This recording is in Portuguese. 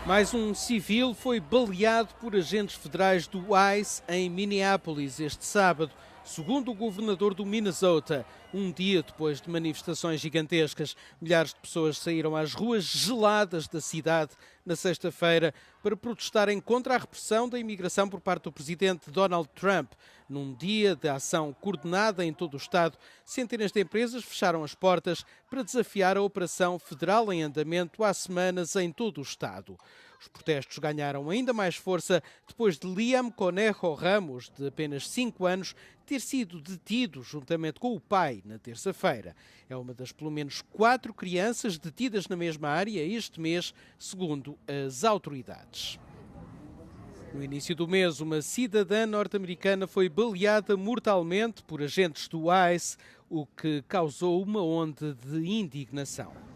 Mais um civil foi baleado por agentes federais do ICE em Minneapolis este sábado, segundo o governador do Minnesota. Um dia depois de manifestações gigantescas, milhares de pessoas saíram às ruas geladas da cidade na sexta-feira para protestarem contra a repressão da imigração por parte do presidente Donald Trump. Num dia de ação coordenada em todo o estado, centenas de empresas fecharam as portas para desafiar a operação federal em andamento há semanas em todo o estado. Os protestos ganharam ainda mais força depois de Liam Conejo Ramos, de apenas 5 anos, ter sido detido juntamente com o pai na terça-feira. É uma das pelo menos 4 crianças detidas na mesma área este mês, segundo as autoridades. No início do mês, uma cidadã norte-americana foi baleada mortalmente por agentes do ICE, o que causou uma onda de indignação.